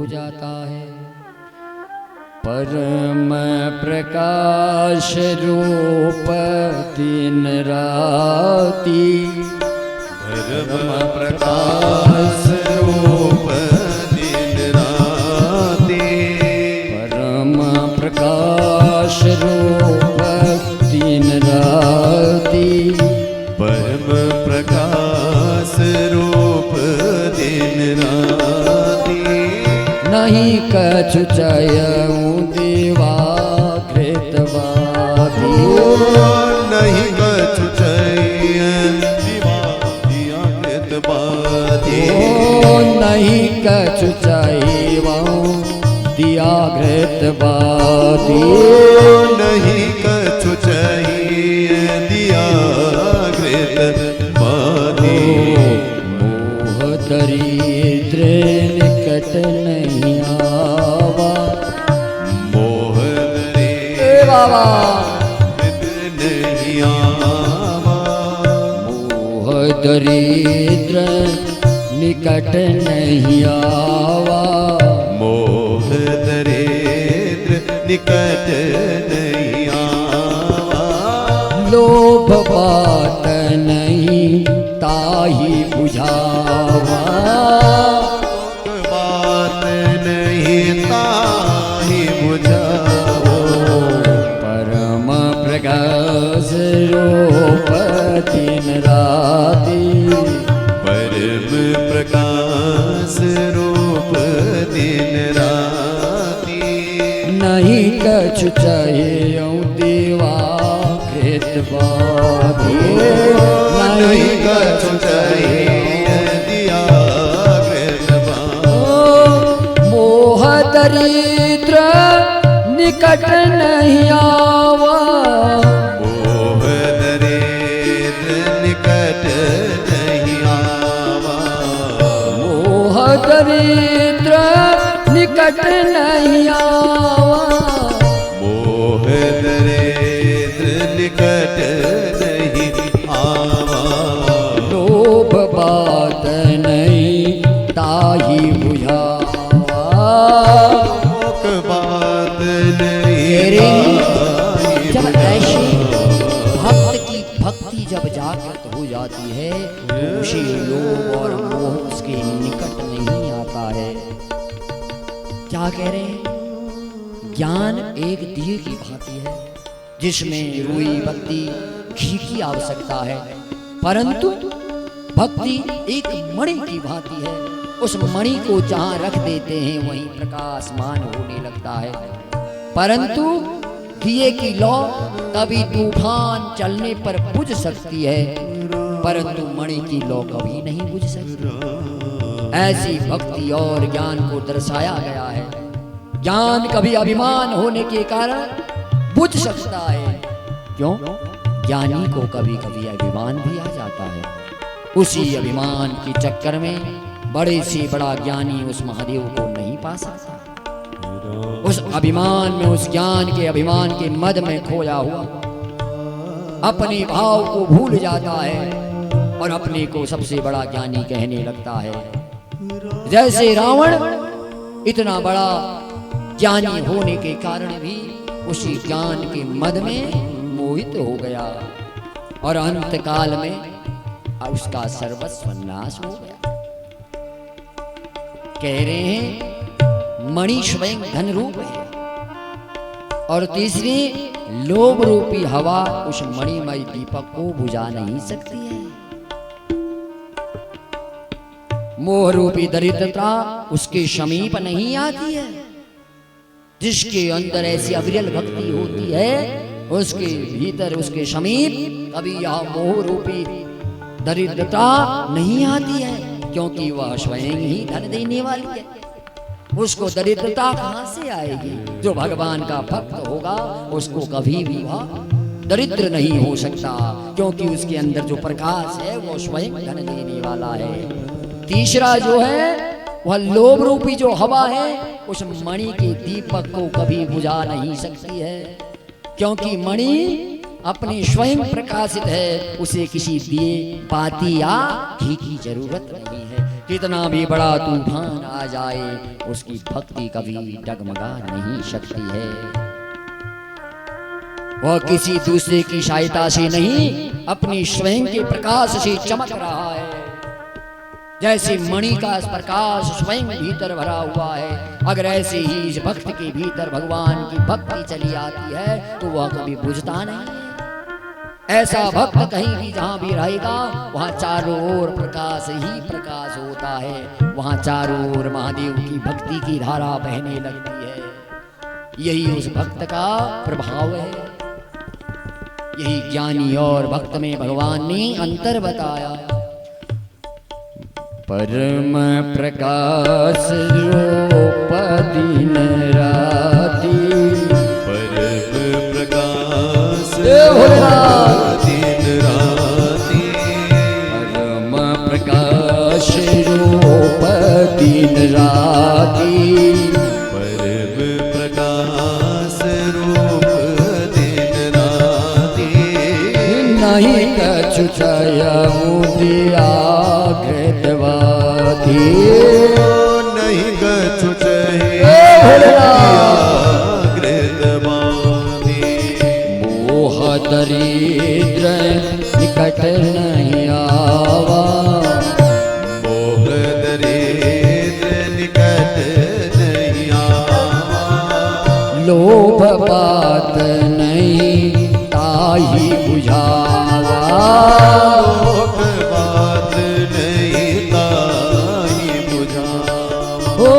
हो जाता है। परम प्रकाश रूप दिन राती, परम प्रकाश रूप दिन राती, परम प्रकाश रूप दिन राती, परम प्रकाश रूप दिन राती। नहीं कछु चयऊँ देवा कृतवादी, नहीं कछु चाहिए दिया कृतवादी, नहीं कछु चयऊँ दिया कृतवादी, नहीं कछु चाहिए दिया कृतवादी। मोह दरिद्र निकट नहीं आवा, मोह बाबा नहीं आवा, मोह दरिद्र निकट नहीं आवा, मोह दरिद्र निकट नहीं आवा। लोभ बात नहीं ताही बुझावा, बात नहीं ताही बुझाओ, परम प्रकाश रूप दिन राती, परम प्रकाश रूप दिन राती। नहीं कछु चाहिए देवा कृतवादी, नहीं कछु चाहिए दिया कृतवादी। मोह दरिद्र निकट नहीं आवा, मोह दरिद्र निकट नहीं आवा, मोह दरिद्र निकट नहीं आवा, मोह दरिद्र निकट नहीं आवा। लोभ बात नहीं ताही बुझावा, लोक बात नहीं जब ताही ऐसे बुझावा। भक्त की भक्ति जब जागृत हो जाती है तो उसे लोभ और मोह उसके निकट नहीं आता है। क्या कह रहे हैं? ज्ञान एक दिए की भांति है जिसमें रुई बत्ती घी की आवश्यकता है, परंतु भक्ति एक मणि की भांति है। उस मणि को जहां रख देते हैं वहीं प्रकाशमान होने लगता है, परंतु दिए की लौ कभी तूफान चलने पर बुझ सकती है, परंतु मणि की लौ कभी नहीं बुझ सकती। ऐसी भक्ति और ज्ञान को दर्शाया गया है। ज्ञान कभी अभिमान होने के कारण बुझ सकता है, क्यों? ज्ञानी को कभी कभी अभिमान भी आ जाता है। उसी अभिमान के चक्कर में बड़े से बड़ा ज्ञानी उस महादेव को नहीं पा सकता। उस अभिमान में, उस ज्ञान के अभिमान के मद में खोया हुआ अपने भाव को भूल जाता है और अपने को सबसे बड़ा ज्ञानी कहने लगता है। जैसे रावण इतना बड़ा ज्ञानी होने के कारण भी उसी ज्ञान के मद में मोहित हो गया और अंत काल में उसका सर्वस्व नाश हो गया। कह रहे हैं मणि स्वयं धन रूप है और तीसरी लोभ रूपी हवा उस मणिमय दीपक को बुझा नहीं सकती है। मोह रूपी दरिद्रता उसके समीप नहीं आती है। जिसके अंदर ऐसी अविरल भक्ति होती है उसके भीतर, उसके समीप कभी यह मोह रूपी दरिद्रता नहीं आती है, क्योंकि वह स्वयं ही धन देने वाली है। उसको दरिद्रता कहां से आएगी? जो भगवान का भक्त होगा उसको कभी भी वह दरिद्र नहीं हो सकता, क्योंकि उसके अंदर जो प्रकाश है वो स्वयं धन देने वाला है। तीसरा जो है वह लोभ रूपी जो हवा है उस मणि के दीपक को कभी बुझा नहीं सकती है, क्योंकि मणि अपने स्वयं प्रकाशित है, उसे किसी दिए बाती या घी की जरूरत नहीं है। कितना भी बड़ा तूफान आ जाए, उसकी भक्ति कभी डगमगा नहीं सकती है। वह किसी दूसरे की सहायता से नहीं, अपनी स्वयं के प्रकाश से चमक रहा है। जैसे मणि का प्रकाश स्वयं भीतर भरा हुआ है, अगर ऐसे ही इस भक्त के भीतर भगवान की भक्ति चली आती है तो वह कभी बुझता नहीं। ऐसा भक्त कहीं भी जहां भी रहेगा वहां चारों ओर प्रकाश ही प्रकाश होता है, वहां चारों ओर महादेव की भक्ति की धारा बहने लगती है। यही उस भक्त का प्रभाव है। यही ज्ञानी और भक्त में भगवान ने अंतर बताया। परम प्रकाश रूप दिन राति, परम प्रकाश दिन राति, परम प्रकाश रूप दिन राति, परम प्रकाश रूप दिन राति, नहीं कछु छाया मुदिया कृतवादी, नहीं कछु मोह दरिद्र निकट नहीं आवा, मोह दरिद्र निकट नहीं आवा, लोभ बात नहीं ताही बुझावा, लोभ बात नहीं ताही बुझावा, ओ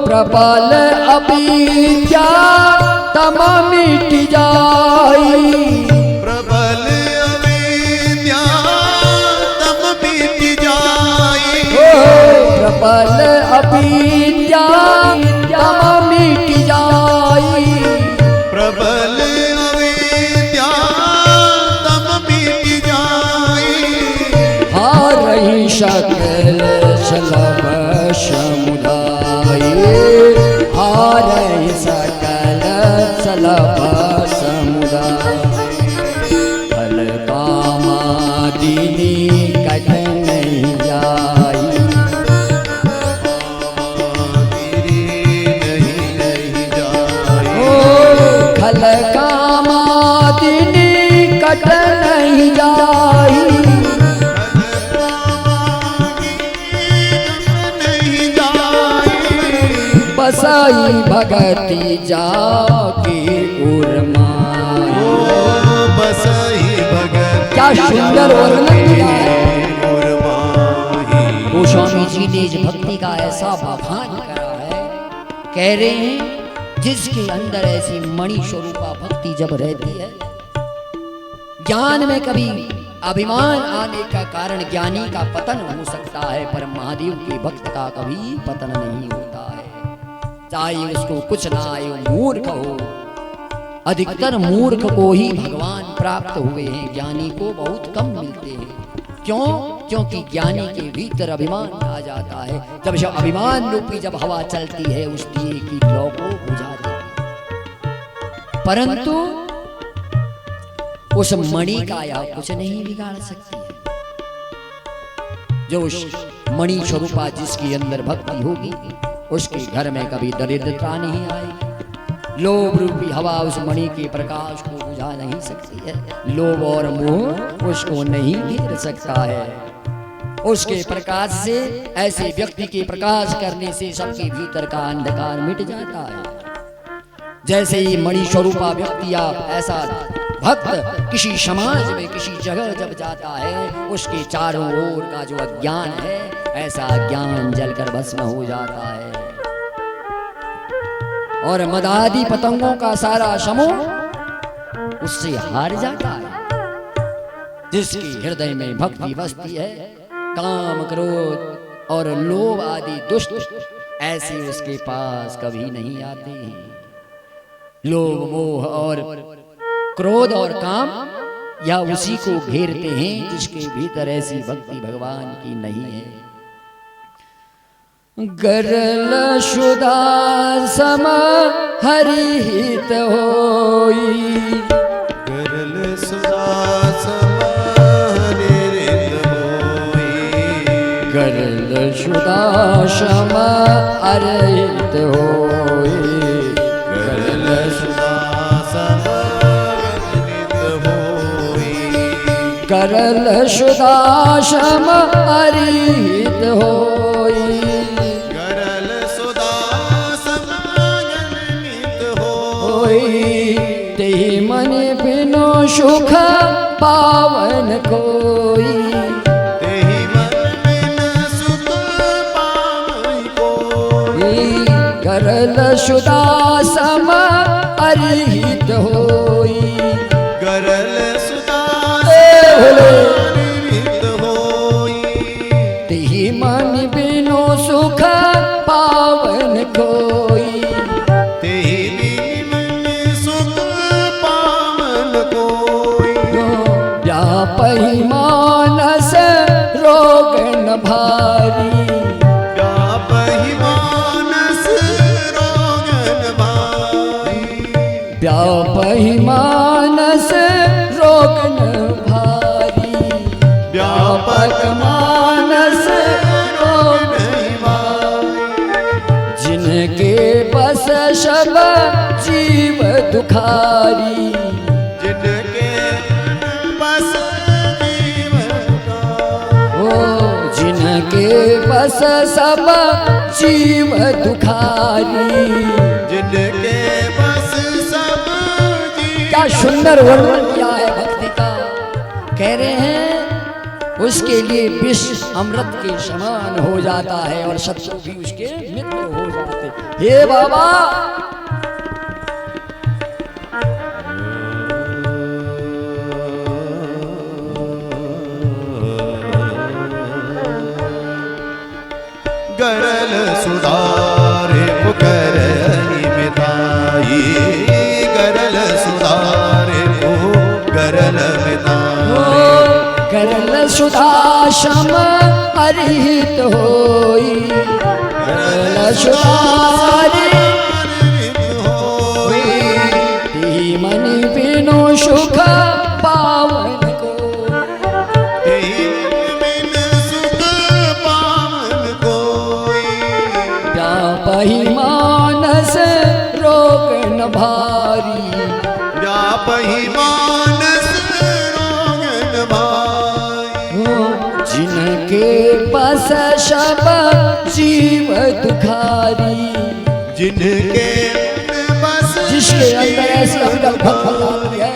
प्रबल अविद्या तम मिट जाई, प्रबल अविद्या तम मिट जाई, प्रबल अविद्या तम मिट जाई, प्रबल अविद्या तम मिट जाई, हारहि सकल सलभ समुदाय, हारहि सकल सलभ समुदाय, फल कामादिनी कट नहीं जाई, नहीं जाई, ओ फल कामादिनी कट नहीं जाई, नहीं जाई, बसाई भगति जाके उर्माई। ओ बसई भगत क्या सुंदर वर्णन किया है। उर्माही, गोस्वामी जी ने इस भक्ति का ऐसा बखान करा है, कह रहे हैं जिसके अंदर ऐसी मणि स्वरूपा भक्ति जब रहती है, ज्ञान में कभी अभिमान आने का कारण ज्ञानी का पतन हो सकता है, पर महादेव के भक्त का कभी पतन नहीं होता है। चाहे उसको कुछ ना आए, मूर्ख हो, अधिकतर मूर्ख को ही भगवान प्राप्त हुए हैं, ज्ञानी को बहुत कम मिलते हैं। क्यों? क्योंकि ज्ञानी के भीतर अभिमान आ जाता है। जब जब अभिमान रूपी जब हवा चलती है उस दिए की लौ को बुझा देती है, परंतु उस मणि का यह कुछ नहीं बिगाड़ सकती है। जो उस मणि स्वरूपा जिसके अंदर भक्ति होगी उसके घर में कभी दरिद्रता नहीं आएगी। लोभ रूपी हवा उस मणि के प्रकाश को बुझा नहीं सकती है। लोभ और मोह उसको नहीं घेर सकता है। उसके प्रकाश से, ऐसे व्यक्ति के प्रकाश करने से सबके भीतर का अंधकार मिट जाता है। जैसे ही मणि स्वरूपा व्यक्ति या ऐसा भक्त किसी समाज में किसी जगह जब जाता है, उसके चारों ओर का जो अज्ञान है, ऐसा अज्ञान जलकर भस्म हो जाता है और मदादी पतंगों का सारा समूह उससे हार जाता है। जिसके हृदय में भक्ति बसती है, काम क्रोध और लोभ आदि दुष्ट ऐसे उसके पास कभी नहीं आते हैं। लोभ मोह और क्रोध और काम या उसी को घेरते हैं जिसके भीतर ऐसी भक्ति भगवान की नहीं है। गरल शुदा सम हरि हित होई, गरल सुदा सम हरि हित होई, गरल सुदाशम अरहित होई। गरल सुदासम अरहित होई। करल सुदाशम अरहित होई। गरल सुदासम अरहित होई। तेहि मन बिनु सुख पावन कोई। तेहि मन बिन सुख पावै कोई। करल सुदासम अरहित होई। गरल सुदासम बोले। अरहित होई। तेहि मन बिनु सुख पावन कोई। तेहि बिन सुख पावन कोई। व्यापहि मानस रोग न भारी। व्यापहि मानस रोगन भारी। व्यापहि मानस रोग न भारी। व्यापक मानस रोग नहीं भारी। जिनके बस सब जीव दुखारी। जिनके बस जीवन का। ओ जिनके बस सब जीव दुखारी। जिनके बस सब क्या सुंदर वर्णन किया है भक्ति का। कह रहे हैं उसके लिए विष अमृत के समान हो जाता है और शत्रु भी उसके मित्र हो जाते। हे बाबा गरल सुधारे पुकर मिताई। गरल सुधारे को गरल मिताई। करल सुदाशम अरहित होई। करल सुधारी होई। तेहि मन बिनु सुख पावन को। तेहि बिन सुख पावन कोई। व्यापहि मानस रोग न भारी। व्यापहि मानस रोगन भाई। जिनके बस सब जीव दुखारी। जिनके बस जिसके अंदर ऐसी अविरल भक्ति है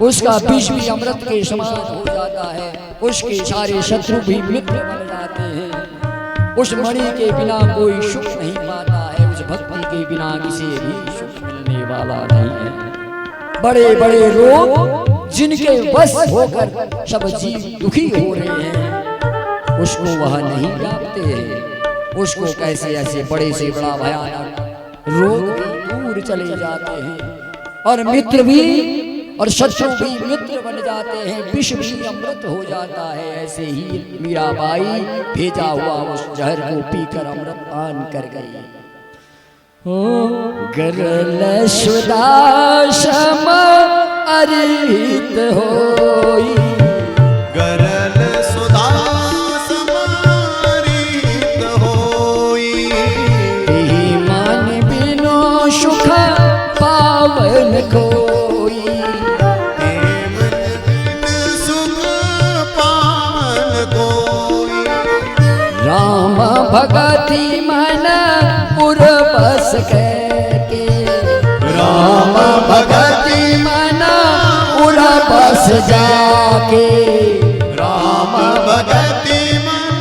उसका विष भी अमृत के समान हो जाता है। उसके सारे शत्रु भी मित्र बन जाते हैं। उस मणि के बिना कोई सुख नहीं पाता है। उस भक्ति के बिना किसी भी सुख मिलने वाला नहीं है। बड़े बड़े रोग जिनके वश होकर सब जीव दुखी हो रहे हैं उसको वह नहीं जानते हैं। उसको कैसे ऐसे बड़े से बड़ा भयानक रोग भी दूर चले जाते हैं और मित्र भी और शत्रु भी मित्र बन जाते हैं। विष भी अमृत हो जाता है। ऐसे ही मीराबाई भेजा हुआ उस जहर को पीकर अमृत पान कर गई। गरल सुदाशम अरहित होई। गरल सुदासम अरहित होई। तेहि मन बिनु सुख पावन कोई। तेहि मन बिन सुख पावन कोई। राम भगति मन पुर बस के। राम भगति मन पुर बस जाके। राम भगति मन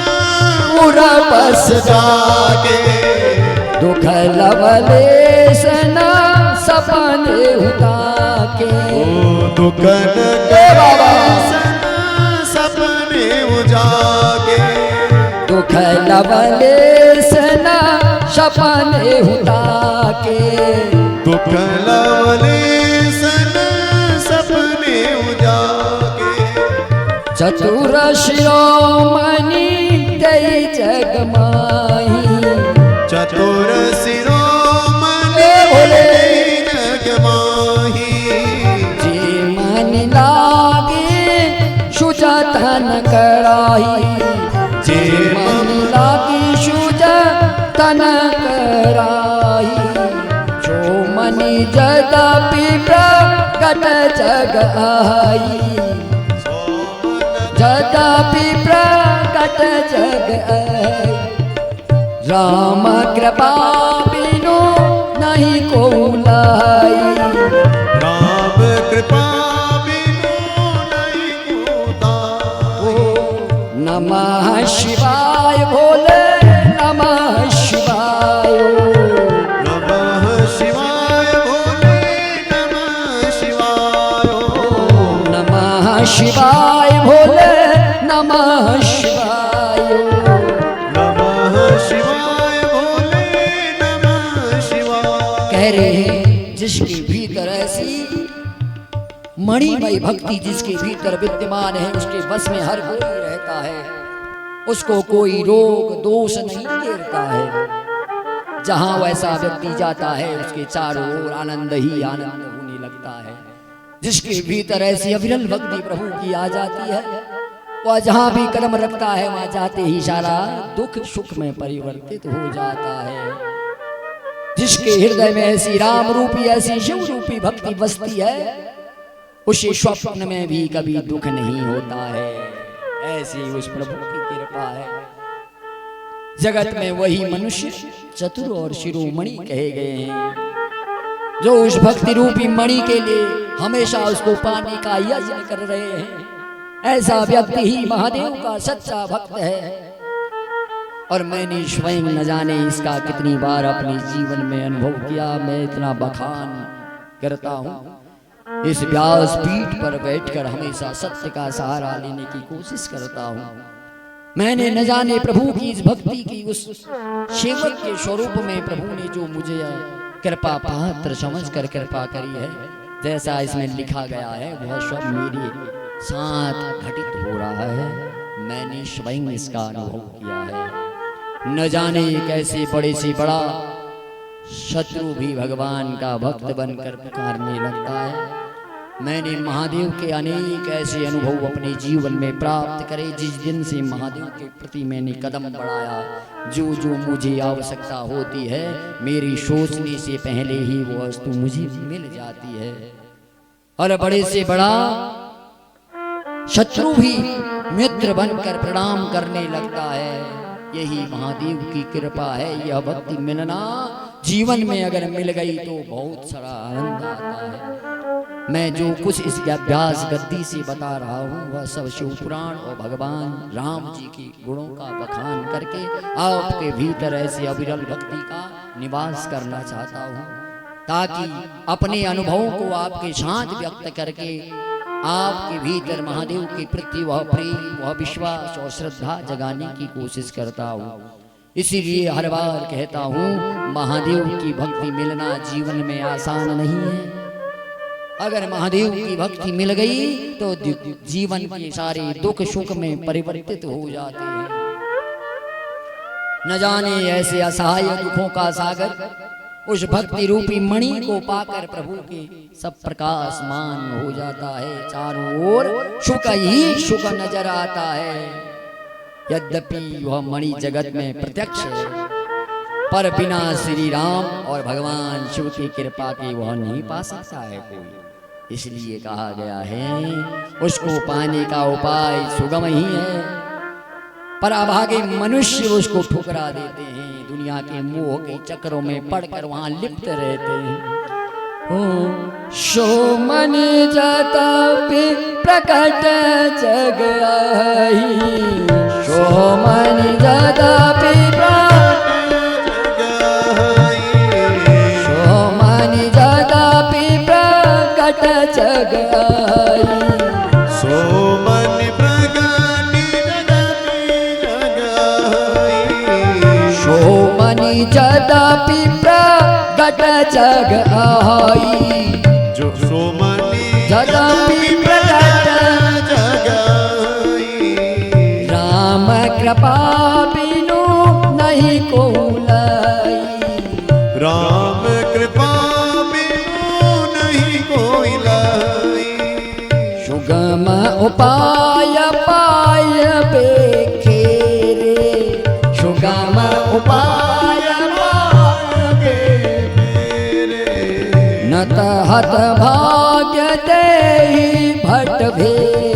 पुर बस जाके। दुख लवलेश न सपने उताके। दुखन के बाबा सपने उजागे। दुख लवलेश न सपने उताके। दुख लवलेशन सपने उजागे। चतुर शिरोमणि दई जग माही। चतुर शिरोमणि बोले। जग माही। जे मन लागे सुजतन कराही। जे मन लागे जदपि प्रकट जग आई, जदपि प्रकट जग आई, राम कृपा बिनु नहीं को लाई, राम कृपा बिनु नहीं को। नमः शिवाय भोले नमः शिवाय, नमः शिवाय भोले नमः शिवाय, नमः शिवाय भोले नमः शिवाय, नमः शिवाय भोले नमः शिवाय। कह रहे हैं जिसके भीतर ऐसी मणिमय भक्ति जिसके भीतर विद्यमान है, उसके बस में हर कोई रहता है, उसको कोई रोग दोष नहीं घेरता है। जहां वैसा व्यक्ति जाता है उसके चारों ओर आनंद ही आनंद होने लगता है। जिसके भीतर ऐसी अविरल भक्ति प्रभु की आ जाती है, वह जहां भी कदम रखता है वहां जाते ही सारा दुख सुख में परिवर्तित हो जाता है। जिसके हृदय में ऐसी राम रूपी ऐसी शिव रूपी भक्ति बसती है, उसे स्वप्न में भी कभी दुख नहीं होता है। ऐसी उस प्रभु की कृपा है। जगत में वही मनुष्य चतुर और शिरोमणि कहे गए हैं, जो उस भक्ति रूपी मणि के लिए हमेशा उसको पाने का यत्न कर रहे हैं। ऐसा व्यक्ति ही महादेव का सच्चा भक्त है। और मैंने स्वयं न जाने इसका कितनी बार अपने जीवन में अनुभव किया। मैं इतना बखान करता हूँ, इस व्यास पीठ पर बैठकर हमेशा सत्य का सहारा लेने की कोशिश करता हूँ। मैंने न जाने प्रभु की इस भक्ति की उस सेवक के स्वरूप में प्रभु ने जो मुझे कृपा पात्र समझकर कृपा करी है, जैसा इसमें लिखा गया है वह सब मेरे साथ घटित हो रहा है। मैंने स्वयं इसका अनुभव किया है। न जाने कैसे बड़े से बड़ा शत्रु भी भगवान का भक्त बनकर पुकारने लगता है। मैंने महादेव के अनेक ऐसे अनुभव अपने जीवन में प्राप्त करे। जिस दिन से महादेव के प्रति मैंने कदम बढ़ाया, जो जो मुझे आवश्यकता होती है मेरी सोचने से पहले ही वो वस्तु मुझे मिल जाती है। और बड़े से बड़ा शत्रु भी मित्र बनकर प्रणाम करने लगता है। यही महादेव की कृपा है। यह भक्ति मिलना जीवन में अगर मिल गई तो बहुत सारा आनंद आता है। मैं जो कुछ इस व्यास गद्दी से बता रहा हूँ वह सब शिव पुराण और भगवान राम जी के गुणों का बखान करके आपके भीतर ऐसे अविरल भक्ति का निवास करना चाहता हूँ, ताकि अपने अनुभवों को आपके साथ व्यक्त करके आपके भीतर महादेव के प्रति वह प्रेम वह विश्वास और श्रद्धा जगाने की कोशिश करता हूँ। इसीलिए हर बार कहता हूँ महादेव की भक्ति मिलना जीवन में आसान नहीं है। अगर महादेव की भक्ति मिल गई तो जीवन के सारे दुख सुख में परिवर्तित हो जाते हैं। न जाने ऐसे असहाय दुखों का सागर उस भक्ति रूपी मणि को पाकर प्रभु के सब प्रकाशमान हो जाता है। चारों ओर सुख ही सुख नजर आता है। यद्यपि वह मणि जगत में प्रत्यक्ष है, पर बिना श्री राम और भगवान शिव की कृपा के वह नहीं पा सकता है कोई। इसलिए कहा गया है उसको पाने का उपाय सुगम ही है, पर अभागे मनुष्य उसको ठुकरा देते हैं। दुनिया के मोह के चक्रों में पड़कर वहां लिप्त रहते हैं। सो मनि जतपि प्रकट जग आई, सो मनि जतपि जग आई, सो मनि प्रगति जग आई, सो मनि जदपि प्रगट जग आई, जो सो मनि जदपि प्रगट जग आई, राम कृपा बिनु नहीं को लाई, राम कृपा उपाय पाय बेखेरे, सुगम उपाय पाय बेखेरे, नत हत भाग्य देहि भट भेद